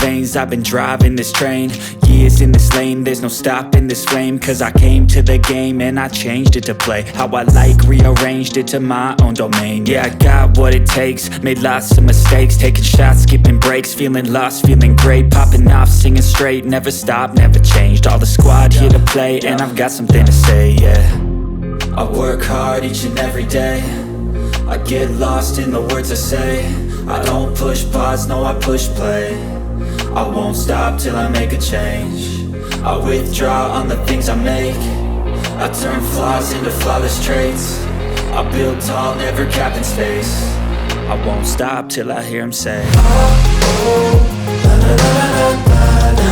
veins, I've been driving this train. Years in this lane, there's no stopping this flame. Cause I came to the game and I changed it to play how I like, rearranged it to my own domain. Yeah, I got what it takes, made lots of mistakes, taking shots, skipping breaks, feeling lost, feeling great, popping off, singing straight, never stopped, never changed. All the squad here to play, and I've got something to say, yeah. I work hard each and every day, I get lost in the words I say. I don't push pause, no I push play. I won't stop till I make a change. I withdraw on the things I make. I turn flaws into flawless traits. I build tall, never capped in space. I won't stop till I hear him say, oh, oh, la la la la la la.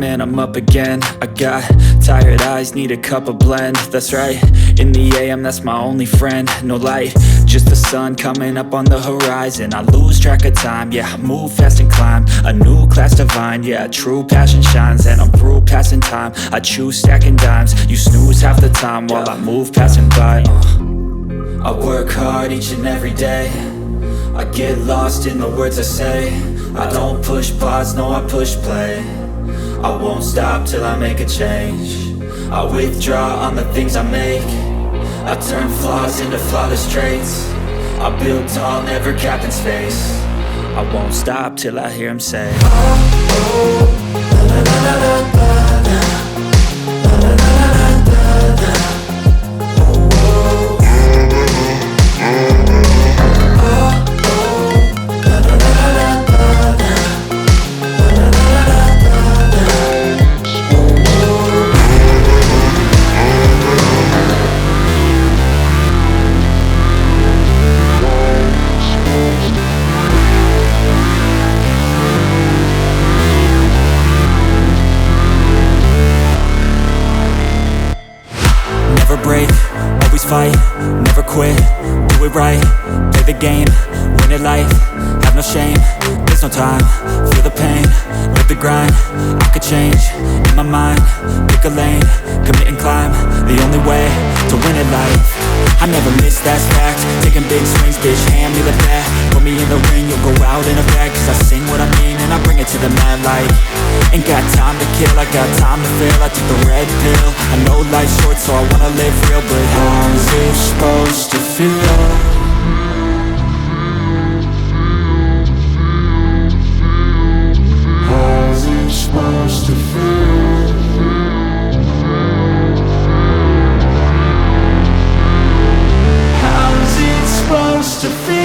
And I'm up again. I got tired eyes, need a cup of blend. That's right, in the AM, that's my only friend. No light, just the sun coming up on the horizon. I lose track of time, yeah, I move fast and climb a new class divine, yeah, true passion shines. And I'm through passing time, I choose stacking dimes. You snooze half the time while I move passing by. I work hard each and every day, I get lost in the words I say. I don't push pause, no I push play. I won't stop till I make a change. I withdraw on the things I make. I turn flaws into flawless traits. I build tall, never capped in space. I won't stop till I hear him say, oh, oh, la la la la la la. La la la la la la. Oh, oh. Oh, oh, la la la la la la. Break, always fight, never quit, do it right, play the game, win it life, have no shame, there's no time, feel the pain, live the grind, I could change, in my mind, pick a lane, commit and climb, the only way to win it life. I never miss, that's fact, taking big swings, bitch, hand me the bat, put me in the ring, you'll go out in a bag, cause I sing what I mean and I bring it to the mad light. Ain't got time to kill, I got time to feel, I took the red pill, I know life's short so I wanna live real, but how's it supposed to feel? How's it supposed to feel? How's it supposed to feel?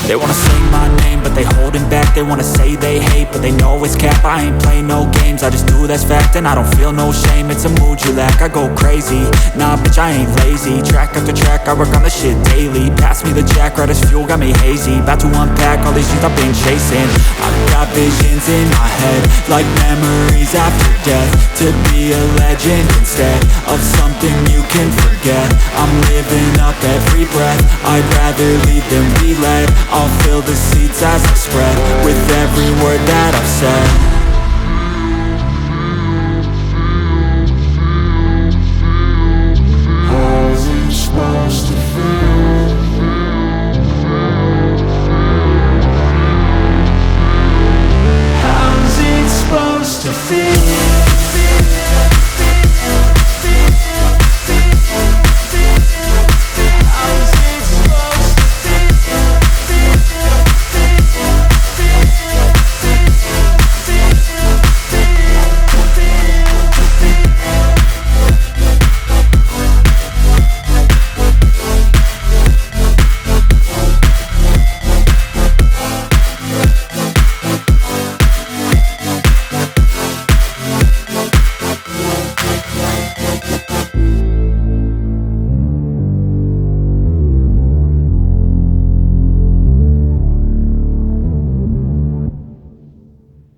They wanna say my name, but they holding back. They wanna say they hate, but they know it's cap. I ain't play no games, I just do that's fact. And I don't feel no shame, it's a mood you lack. I go crazy, nah bitch I ain't lazy. Track after track, I work on this shit daily. Pass me the jack, right as fuel, got me hazy. About to unpack all these things I've been chasing. I've got visions in my head, like memories after death. To be a legend instead of something you can forget. I'm living up every breath, I'd rather lead than be led. I'll fill the seats as I spread with every word that I've said.